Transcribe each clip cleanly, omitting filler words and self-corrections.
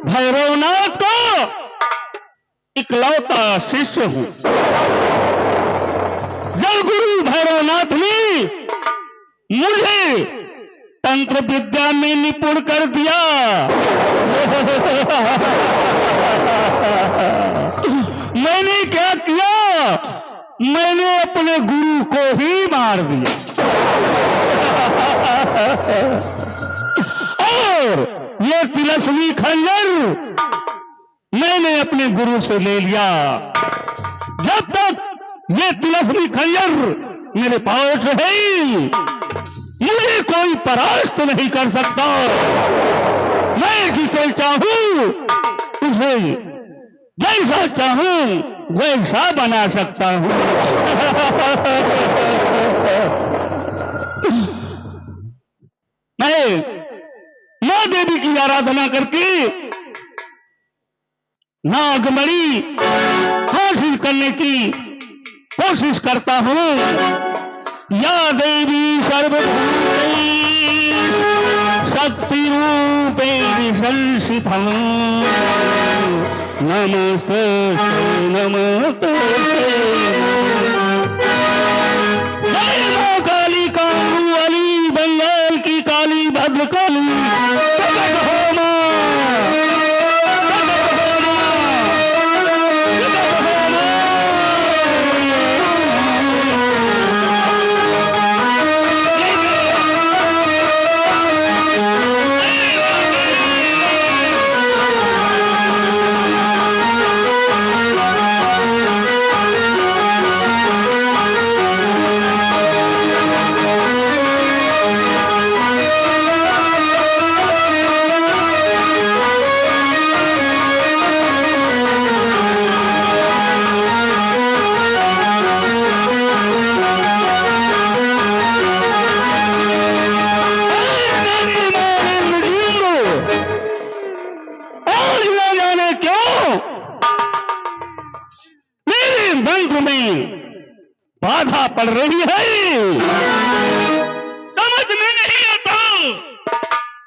भैरवनाथ का इकलौता शिष्य हूं। जब गुरु भैरवनाथ ने मुझे तंत्र विद्या में निपुण कर दिया, मैंने क्या किया? मैंने अपने गुरु को ही मार दिया और ये तिलस्मी खंजर मैंने अपने गुरु से ले लिया। जब तक ये तिलस्मी खंजर मेरे पास है, मुझे कोई परास्त नहीं कर सकता। मैं जिसे चाहूं उसे जैसा चाहूं वैसा बना सकता हूं। मैं मां देवी की आराधना करके नागमणि हासिल करने की कोशिश करता हूं। या देवी सर्वभूतेषु शक्ति रूपेण संस्थिता नमस्ते नमस्ते। जय मां काली कामरू वाली, बंगाल की काली भद्रकाली, प्रकट हो मां, प्रकट हो मां, प्रकट हो मां। बाधा पड़ रही है, समझ में नहीं आता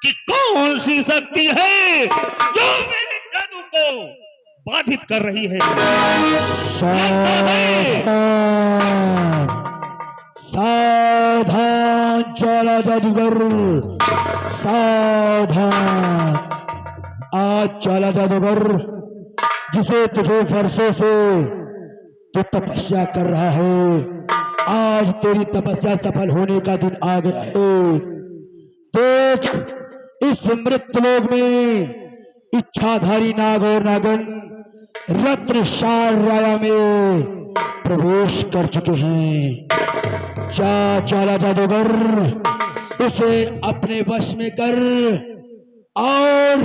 कि कौन सी शक्ति है जो मेरे जादू को बाधित कर रही है। सावधान ज्वाला जादूगर, सावधान। आज ज्वाला जादूगर जिसे तुझे वर्षों से तू तपस्या कर रहा है, आज तेरी तपस्या सफल होने का दिन आ गया है। देख, इस मृत्युलोक में इच्छाधारी नाग और नागन रत्नशाल राया में प्रवेश कर चुके हैं। जा ज्वाला जादूगर, उसे अपने वश में कर और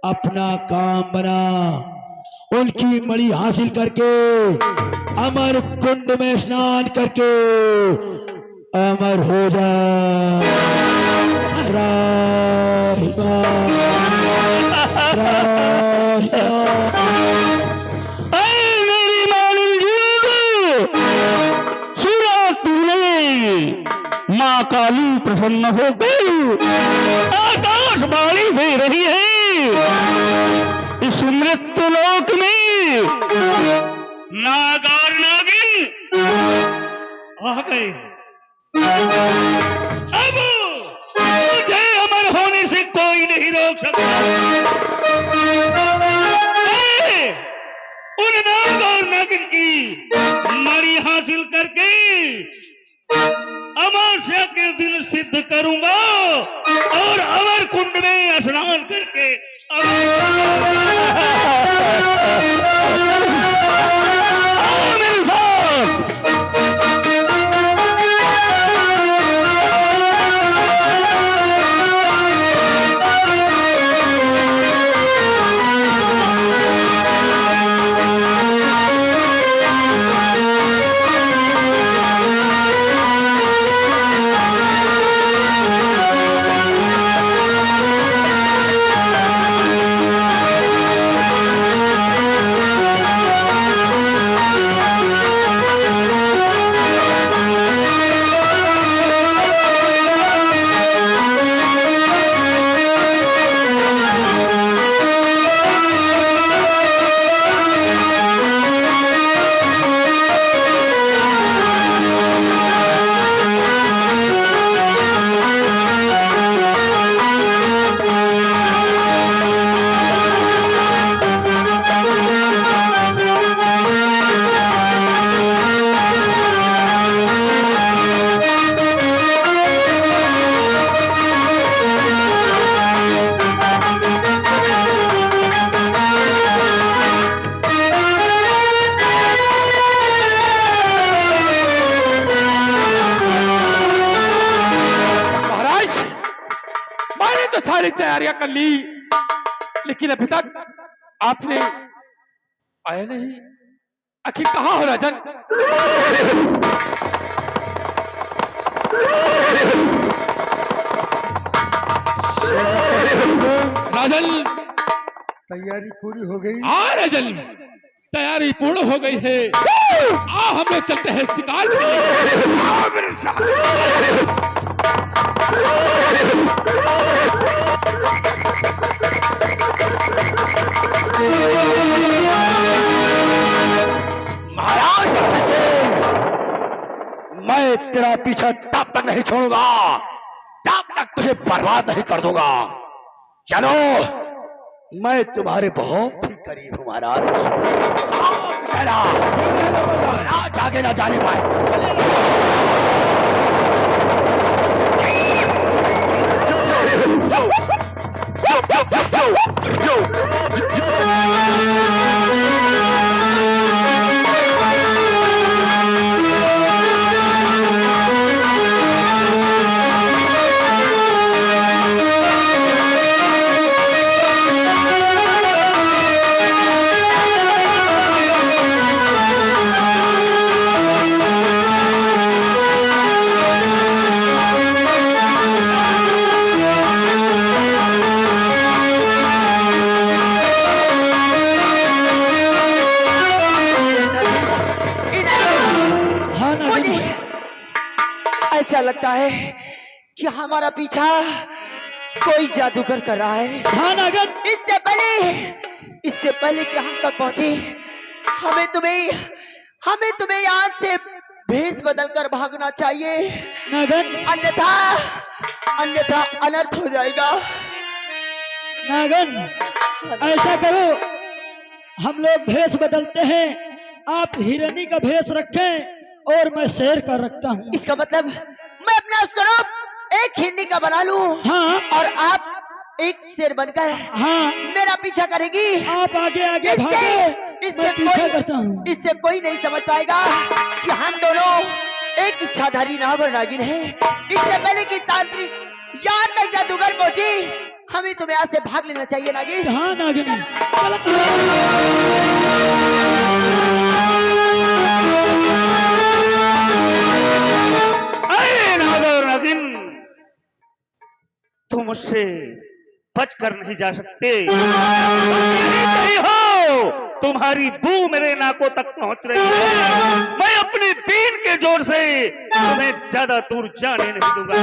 अपना काम बना। उनकी मणि हासिल करके अमर कुंड में स्नान करके अमर हो जा। मेरी मालिन सुना तूने, माँ काली प्रसन्न हो गई, आकाशवाणी दे रही है। इस मृत्युलोक में नाग और नागिन आ गए। अब मुझे अमर होने से कोई नहीं रोक सकता। उन नाग और नागिन की मणि हासिल करके अमावस्या के दिन सिद्ध करूंगा और अमर कुंड में स्नान करके तैयारियां कर ली, लेकिन अभी तक आपने आया नहीं। आखिर कहाँ हो राजन? राजन, तैयारी पूरी हो गई। हाँ राजन, तैयारी पूर्ण हो गई है। हम लोग चलते हैं शिकार के लिए। आओ मेरे साथ। महाराज अभिषेक, मैं तेरा पीछा तब तक नहीं छोड़ूंगा तब तक तुझे बर्बाद नहीं कर दूंगा। चलो, मैं तुम्हारे बहुत ही करीब हूं महाराज। चला, महाराज आगे ना जाने पाए। ऐसा लगता है कि हमारा पीछा कोई जादूगर कर रहा है। हाँ नागन, इससे पहले कि हम तक पहुंचे, हमें तुम्हें यहाँ से भेष बदलकर भागना चाहिए। नागन, अन्यथा अनर्थ हो जाएगा। नागन, ऐसा करो, हम लोग भेष बदलते हैं, आप हिरनी का भेष रखें और मैं शेर का रखता हूँ। इसका मतलब मैं अपना स्वरूप एक हिरनी का बना लूं। हाँ, और आप एक शेर बनकर हाँ, मेरा पीछा करेगी। आप आगे आगे भागो, मैं पीछा करता हूँ। इससे कोई नहीं समझ पाएगा कि हम दोनों एक इच्छाधारी नाग और नागिन हैं। इससे पहले कि तांत्रिक यहाँ तक जादूगर पहुंची, हमें तुम्हें यहाँ से भाग लेना चाहिए नागिन। हाँ नागिन, नागिन, तुम मुझसे बचकर नहीं जा सकते। नहीं हो, तुम्हारी बू मेरे नाकों तक पहुंच रही है। मैं अपनी बीन के जोर से तुम्हें ज्यादा दूर जाने नहीं दूंगा।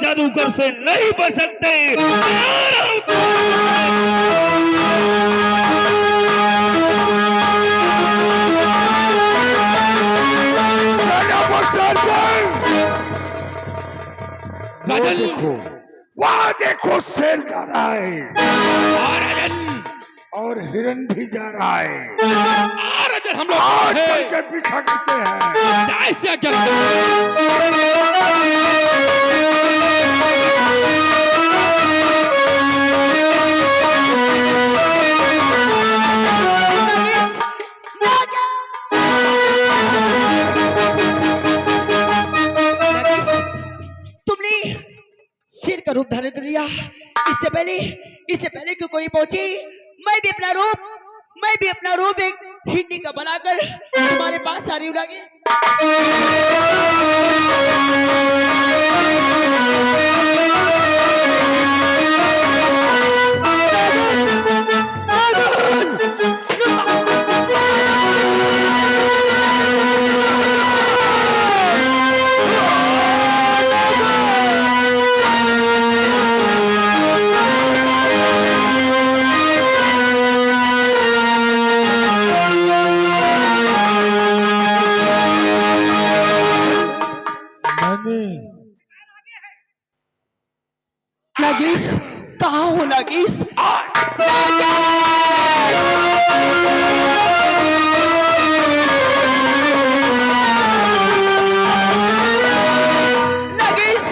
जादूगर से नहीं बच सकते। राजन, देखो, वहाँ देखो, शेर जा रहा है और हिरन भी जा रहा है। राजन, हम लोग आज चल के पीछा करते हैं। जैसे क्या शेर का रूप धारण कर लिया। इससे पहले कि कोई पहुंची, मैं भी अपना रूप एक हिरनी का बनाकर तुम्हारे पास आ रही हूँ नागिन। नागिस, कहाँ हो नागिस? नागिस,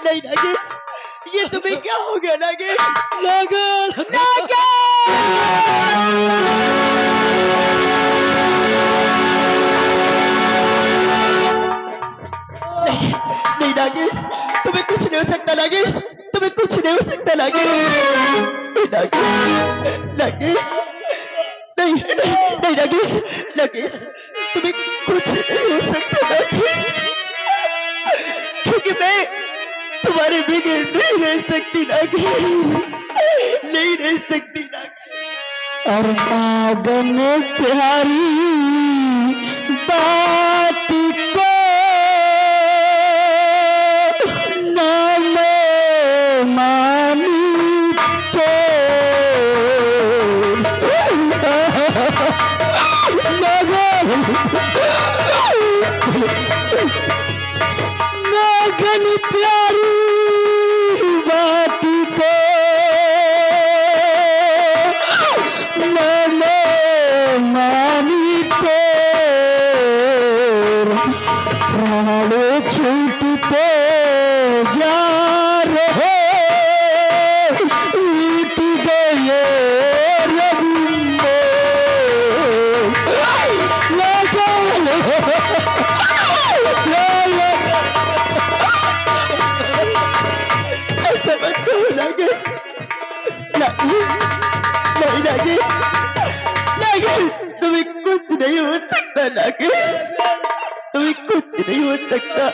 नहीं नागिस, ये तुम्हें क्या हो गया नागिस? नागिस, नहीं नागिस, तुम्हें कुछ नहीं हो सकता नागिस, तुम्हें कुछ नहीं हो सकता नागिस, नागिस, नहीं नहीं नागिस, नागिस, तुम्हें कुछ नहीं हो सकता नागिस, क्योंकि मैं तुम्हारे बगैर नहीं रह सकती नागिस, नहीं रह सकती नागिस। और नागन प्यारी बात को ना मैं मानी तो नागन प्यारी बात को मैंने मानी तो प्राण छूटते जा रहे मिट गए रविंदर ऐसा मत कहो नागिस, नागिस, नहीं नागिस, नागिस, तुम्हें कुछ नहीं हो सकता नागिस, तुम्हें कुछ नहीं हो सकता।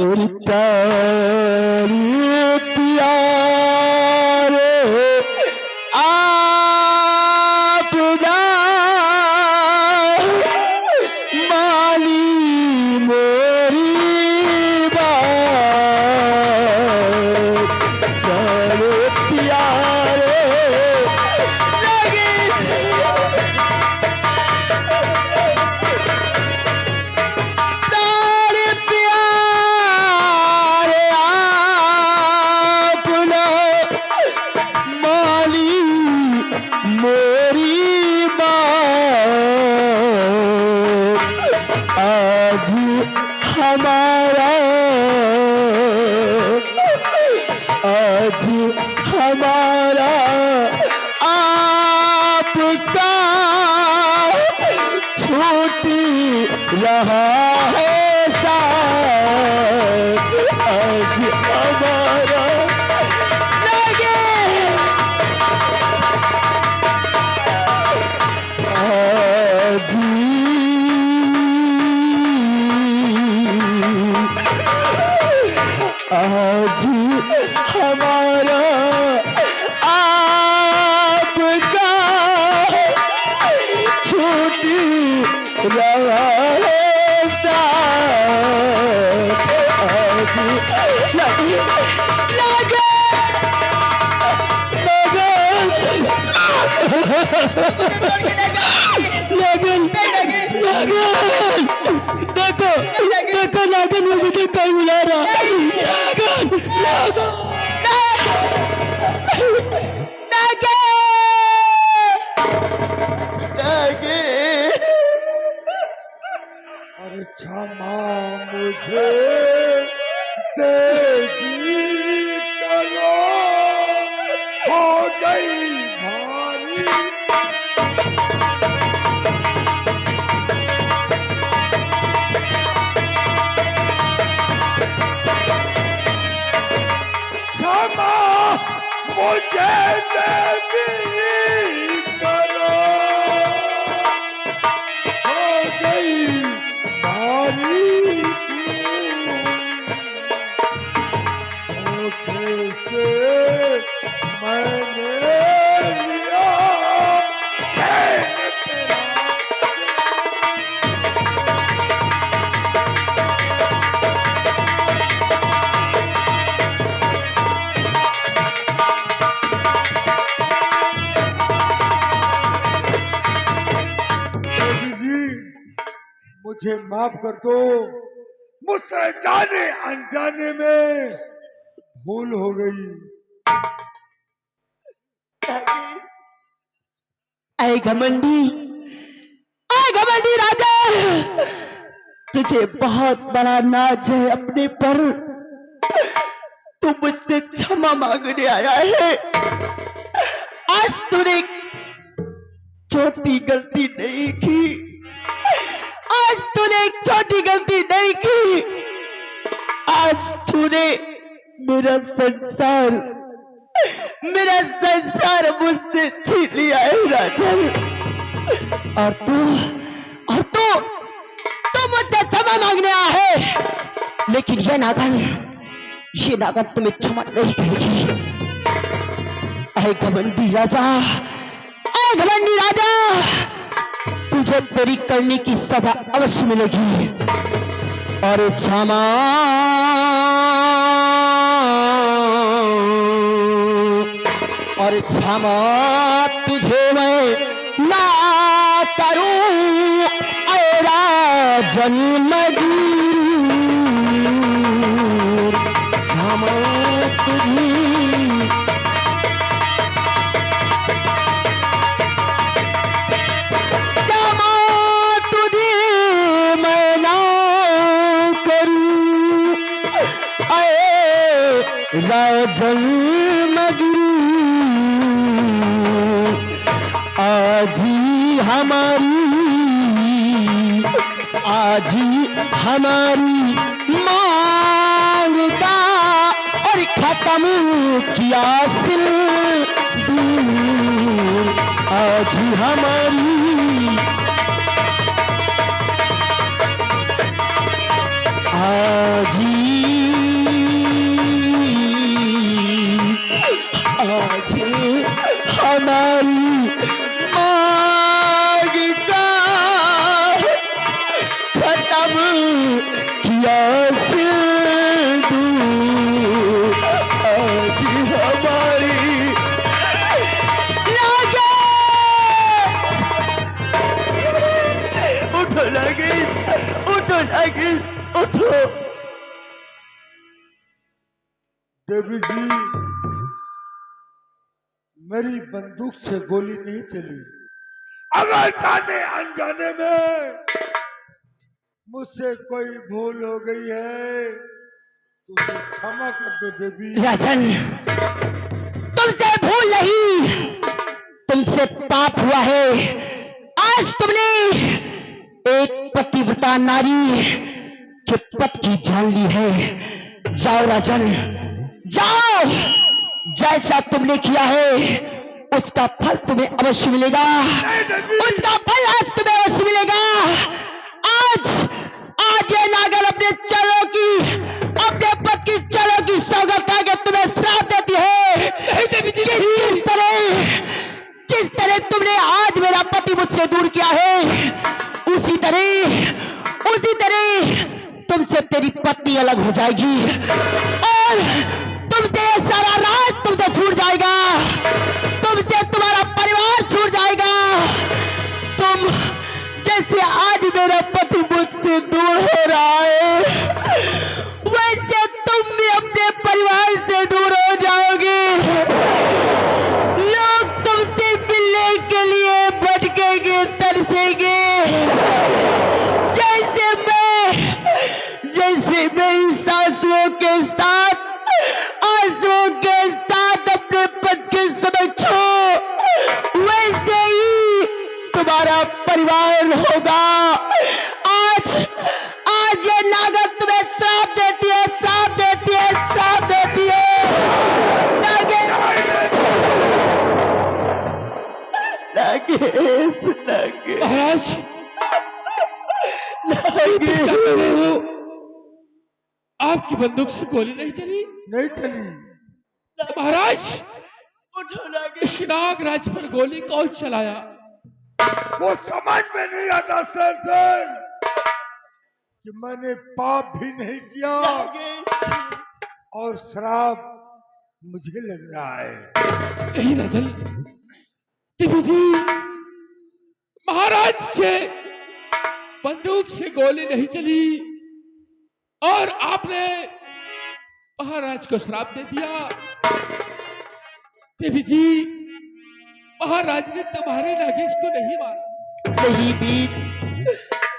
और प्यारे प्यारे आप जा माली मेरी बात प्यारे प्यारे तारे प्यारे आप लोग माली मेरी बात आज हमारा आज हमारा आपका छूट रहा है साथ आज हमारा आज आज हमारा आपका छूट रहा है साथ आज लगे लगन लगन देखो देखो लगन में मुझे कहीं बुला रहा लगन लगन अरे क्षमा मुझे देगी करो हो गई भारी क्षमा मुझे देगी करो हो गई भारी धोखे से मैंने लिया चैन तेरा मुझे माफ कर दो, मुझसे जाने अनजाने में भूल हो गई। ऐ घमंडी राजा, तुझे बहुत बड़ा नाज है अपने पर। तू मुझसे क्षमा मांगने आया है। आज तूने छोटी गलती नहीं की, आज तूने एक छोटी गलती नहीं की। आज तूने मेरा संसार मुझसे छीन लिया है राजन। और तू मुझसे क्षमा मांगने आया है, लेकिन ये नागन तुम्हें क्षमा नहीं करेगी। ऐ घमंडी राजा, तुझे तेरी करने की सजा अवश्य मिलेगी। और क्षमा तुझे मैं ना करूं जन्मगीर। क्षमा तुझे मैं ना करूं जन्मगीर। आज ही हमारी मांग का और खत्म किया सिंदूर। आज ही हमारी मांग का खत्म किया सिंदूर। आज हमारी उठो नागिस, उठो। देवी जी, मेरी बंदूक से गोली नहीं चली। अगर जाने अनजाने में मुझसे कोई भूल हो गई है तो उसे क्षमा कर दो देवी। राजन, तुमसे भूल नहीं, तुमसे पाप हुआ है। आज तुमने एक पतिव्रता नारी के पद की जान ली है। जाओ राजन, जाओ। जैसा तुमने किया है उसका फल तुम्हें अवश्य मिलेगा। उसका फल आज तुम्हें अवश्य मिलेगा। आज ये नागल अपने पद की चलो की सौगत करके तुम्हें श्राप देती है कि जिस तरह तुमने आज मेरा पति मुझसे दूर किया है, उसी तरह तुमसे तेरी पत्नी अलग हो जाएगी और तुमसे सारा राज तुमसे छूट जाएगा, तुमसे तुम्हारा परिवार छूट जाएगा। तुम जैसे आज मेरा पति मुझसे दूर हो रहा है, वैसे तुम भी अपने परिवार से दूर हो जाओगे। लोग तुमसे मिलने के लिए भटकेंगे, तरसेंगे। जैसे मेरी सासुओं के साथ आंसुओं के साथ अपने पद के समक्ष हो, वैसे ही तुम्हारा परिवार होगा। आज ये नागत तुम्हें श्राप देती है। महाराज, आपकी बंदूक से गोली नहीं चली? नहीं चली। महाराज, उठो नागिस। नागराज पर गोली कौन चलाया? वो समझ में नहीं आता सर कि मैंने पाप भी नहीं किया और श्राप मुझे लग रहा है। नहीं राजन, देवी जी महाराज के बंदूक से गोली नहीं चली और आपने महाराज को श्राप दे दिया। देवी जी, महाराज ने तुम्हारे नागेश को नहीं मारा। नहीं वीर,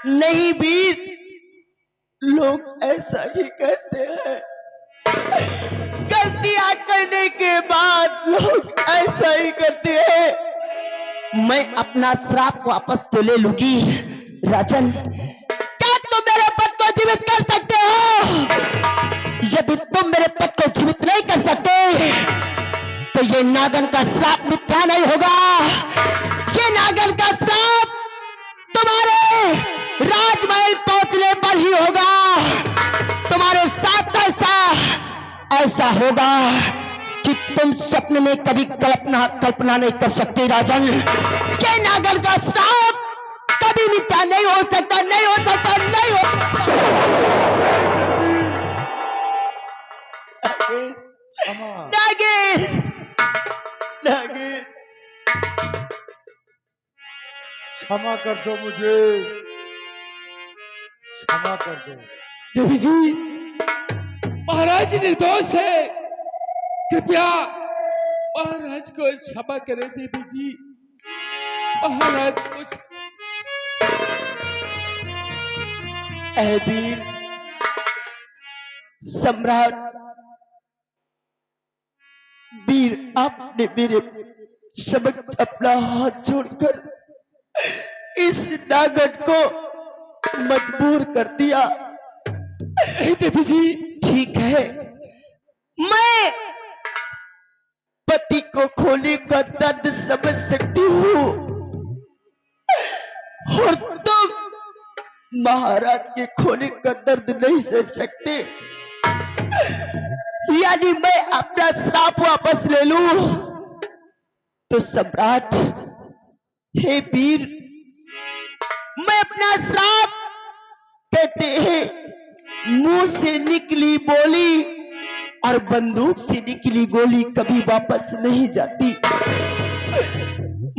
नहीं वीर, लोग ऐसा ही कहते हैं। गलतियां करने के बाद लोग ऐसा ही करते हैं। मैं अपना श्राप वापस तो ले लूंगी। राजन, क्या तुम मेरे पति को जीवित कर सकते हो? यदि तुम मेरे पति को जीवित नहीं कर सकते तो ये नागन का श्राप मिथ्या नहीं होगा। ये नागन का श्राप तुम्हारे राजमहल पहुंचने पर ही होगा। तुम्हारे साथ ऐसा होगा कि तुम सपने में कभी कल्पना नहीं कर सकते। राजन, ये नागन का श्राप कभी मिथ्या नहीं हो सकता, नहीं हो सकता, नहीं हो क्षमा नागेश, नागेश, क्षमा कर दो मुझे, क्षमा कर दो। देवी जी, महाराज निर्दोष है, कृपया महाराज को क्षमा करें। देवी जी, महाराज को ऐ वीर सम्राट, वीर, आपने मेरे समक्ष अपना हाथ जोड़कर इस नागन को मजबूर कर दिया। देवी जी, ठीक है, मैं पति को खोने का दर्द समझ सकती हूँ और तुम महाराज के खोने का दर्द नहीं सह सकते। यानी मैं अपना श्राप वापस ले लूं तो सम्राट, हे वीर, मैं अपना श्राप, कहते हैं मुंह से निकली बोली और बंदूक से निकली गोली कभी वापस नहीं जाती।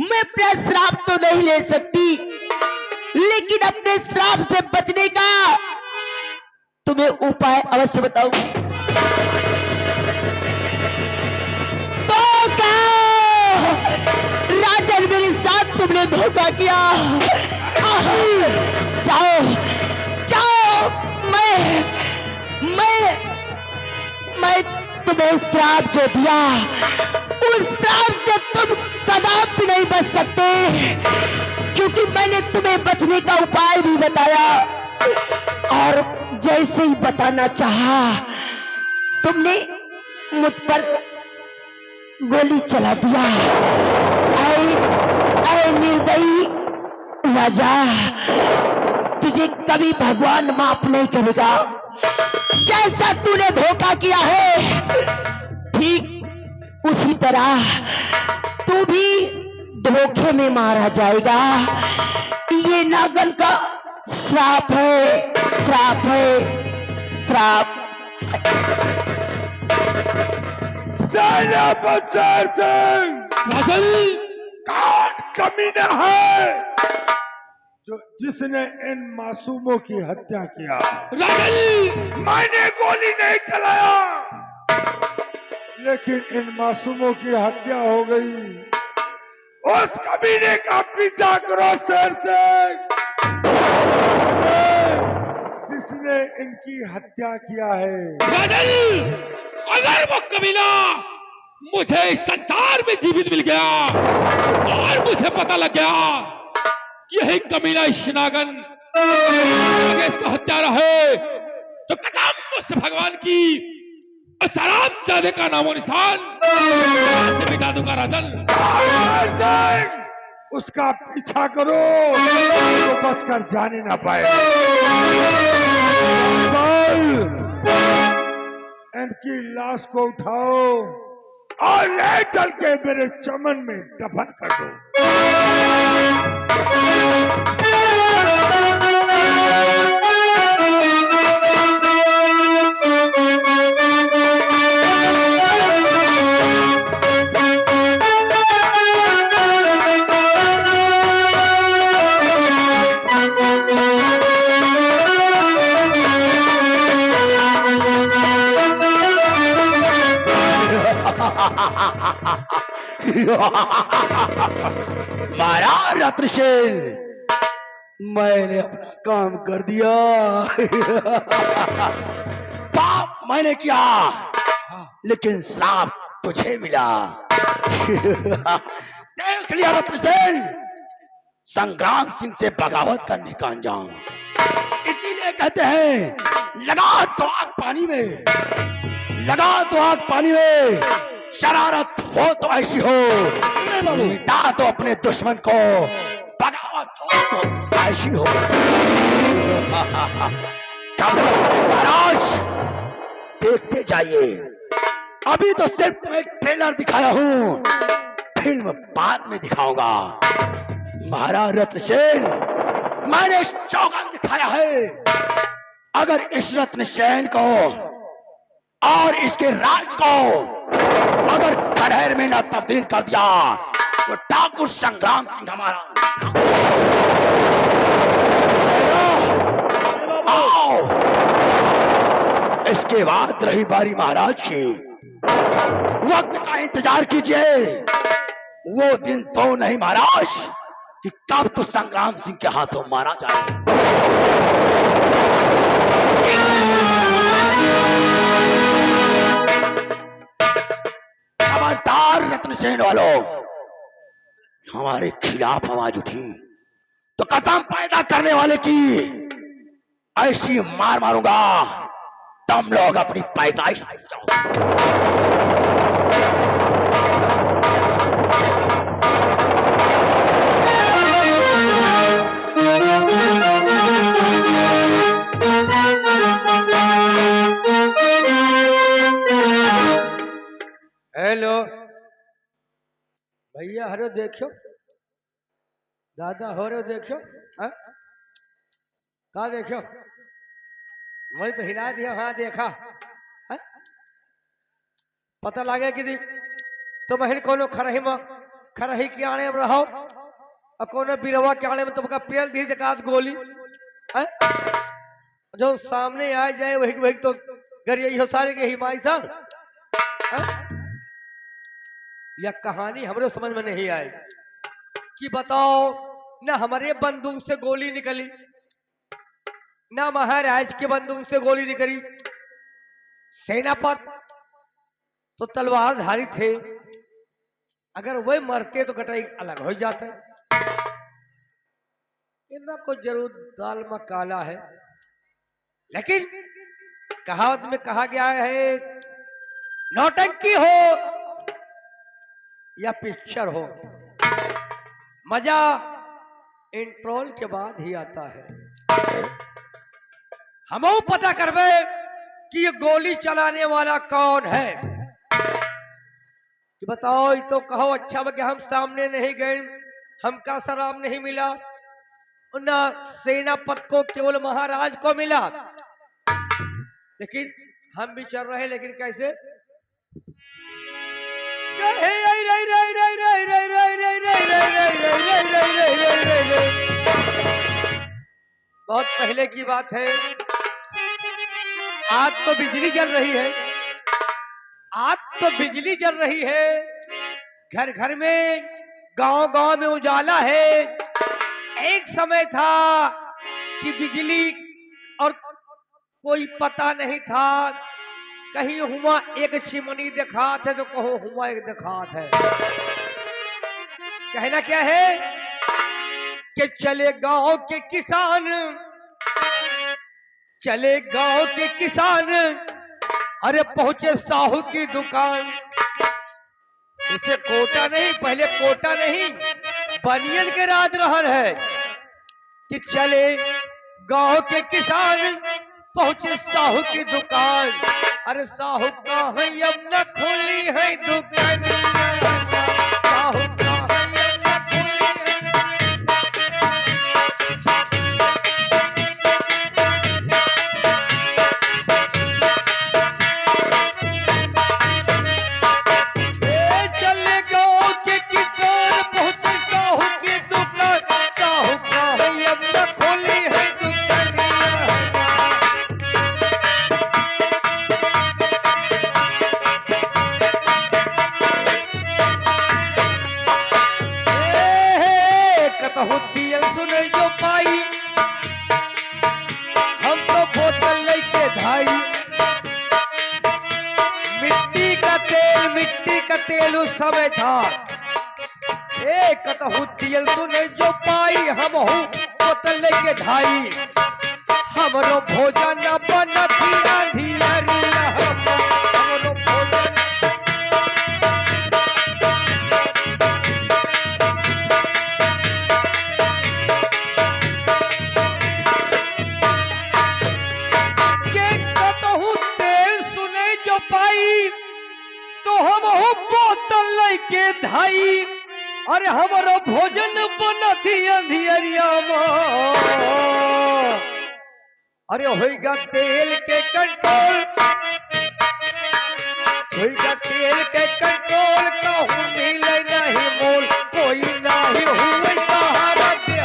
मैं अपना श्राप तो नहीं ले सकती, लेकिन अपने श्राप से बचने का तुम्हें उपाय अवश्य बताऊं। तो क्या राजन, मेरे साथ तुमने धोखा किया। जाओ जाओ, मैं तुम्हें श्राप जो दिया, उस श्राप से तुम कदापि नहीं बच सकते, क्योंकि मैंने तुम्हें बचने का उपाय भी बताया और जैसे ही बताना चाहा तुमने मुझ पर गोली चला दिया। ऐ निर्दयी राजा, तुझे कभी भगवान माफ नहीं करेगा। जैसा तूने धोखा किया है, ठीक उसी तरह तू भी धोखे में मारा जाएगा। ये नागन का श्राप है, श्राप है, श्राप। बच्चर सिंह, राजन, कौन कमीना है जो जिसने इन मासूमों की हत्या किया? राजन, मैंने गोली नहीं चलाया, लेकिन इन मासूमों की हत्या हो गई। उस कमीने का पीछा करो शेर सिंह, जिसने इनकी हत्या किया है। राजन, अगर वो कमीना मुझे इस संसार में जीवित मिल गया और मुझे पता लग गया कि यही कमीना इस नागन इसका हत्यारा है, तो कसम उस भगवान की उस हरामजादे का नामो निशान से मिटा दूंगा। राजन, उसका पीछा करो तो बचकर जाने ना पाए। इनकी लाश को उठाओ और ले चल के मेरे चमन में दफन कर दो। महाराज रत्नसेन, मैंने अपना काम कर दिया। पाप मैंने किया, लेकिन श्राप तुझे मिला। देख लिया रत्नसेन, संग्राम सिंह से बगावत करने का अंजाम। इसीलिए कहते हैं लगा तो आग पानी में, लगा तो आग पानी में, शरारत हो तो ऐसी हो, मिटा तो अपने दुश्मन को, बगावत हो तो ऐसी हो। महाराज देखते जाइए, अभी तो सिर्फ तुम्हें ट्रेलर दिखाया हूं, फिल्म बाद में दिखाऊंगा। महाराज रत्नसेन, मैंने सौगंध दिखाया है, अगर इस रत्नसेन को और इसके राज को अगर खंडहर में न तब्दील कर दिया तो ठाकुर संग्राम सिंह हमारा। आओ, इसके बाद रही बारी महाराज की। वक्त का इंतजार कीजिए, वो दिन तो नहीं महाराज कि कब तो संग्राम सिंह के हाथों मारा जाए। खबरदार रत्नसेन वालों, हमारे खिलाफ आवाज उठी तो कसम पैदा करने वाले की ऐसी मार मारूंगा, तुम लोग अपनी पैदाइश में जाओ। हेलो भैया, हरो देखो दादा, हो रो देखो, कहा देखो, मैं तो हिला दिया, हाँ देखा है? पता लगे कि तो महिर कोनो खरही के आने में रहो और कोनो बिरवा के आने में तुमका पेल दी जकात गोली है? जो सामने आ जाए वही वही तो गरिया हो सारे के हिमाई सर है? यह कहानी हमरे समझ में नहीं आई कि बताओ, न हमारे बंदूक से गोली निकली, न महाराज के बंदूक से गोली निकली, सेनापति तो तलवारधारी थे, अगर वह मरते तो कटाई अलग हो जाता। इनमें कुछ जरूर दाल में काला है, लेकिन कहावत में कहा गया है, नौटंकी हो या पिक्चर हो, मजा इंट्रोल के बाद ही आता है। हम पता करवे कि ये गोली चलाने वाला कौन है, कि बताओ, ये तो कहो अच्छा कि हम सामने नहीं गए, हमका शराब नहीं मिला, ना सेनापति को केवल महाराज को मिला, लेकिन हम भी चल रहे, लेकिन कैसे? बहुत पहले की बात है, आज तो बिजली जल रही है, आज तो बिजली जल रही है, घर घर में, गांव गांव में उजाला है। एक समय था कि बिजली और कोई पता नहीं था, कहीं हुआ एक चिमनी दिखात है तो कहो हुआ एक दिखात है। कहना क्या है कि चले गांव के किसान, चले गांव के किसान, अरे पहुंचे साहू की दुकान। इसे कोटा नहीं, पहले कोटा नहीं, बनियन के राज रहन है कि चले गांव के किसान, पहुंचे साहू की दुकान। अरे साहू का है अब न खुली है दुकान, साहू का है अब न खुली है। चले गांव के किसान, पहुंचे साहू की दुकान, साहू का है अब न खुली है दुकान। तेल उस समय था एक कतहु तियल सुने जो पाई हम हूँ बोतल लेके धाई हमरो भोजन बनती अंधियरिया हमरो भोजन के कतहु तेल सुने जो पाई तो हम हूँ बोतल लेके धाई अरे हमारो भोजन बनती अंधियरिया अरे होइगा तेल के कंट्रोल होइगा तेल के कंट्रोल कहूँ मिले नहीं मोल कोई नहीं हुए सहारा के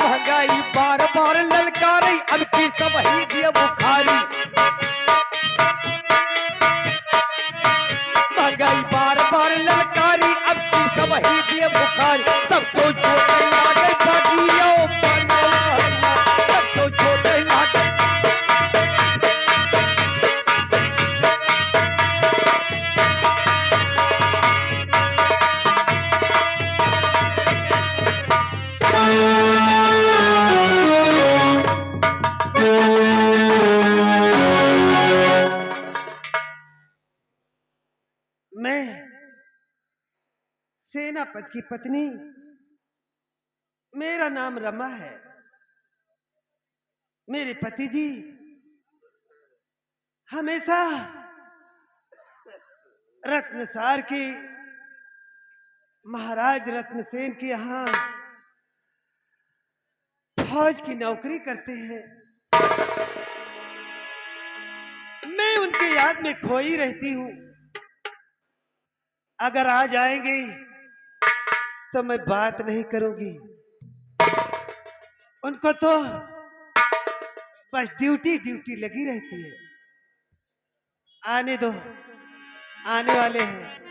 महंगाई बार बार ललकारी अब की सब ही दिया बुखारी महंगाई बार बार ललकारी अब की सब ही दिए बुखारी सबको छोटे लागे बगियो सबको छोटे लागे मैं सेनापति की पत्नी मेरा नाम रमा है। मेरे पति जी हमेशा रत्नसार के महाराज रत्नसेन के यहाँ फौज की नौकरी करते हैं। मैं उनके याद में खोई रहती हूँ। अगर आ जाएंगे तो मैं बात नहीं करूंगी। उनको तो बस ड्यूटी ड्यूटी लगी रहती है। आने दो, आने वाले हैं।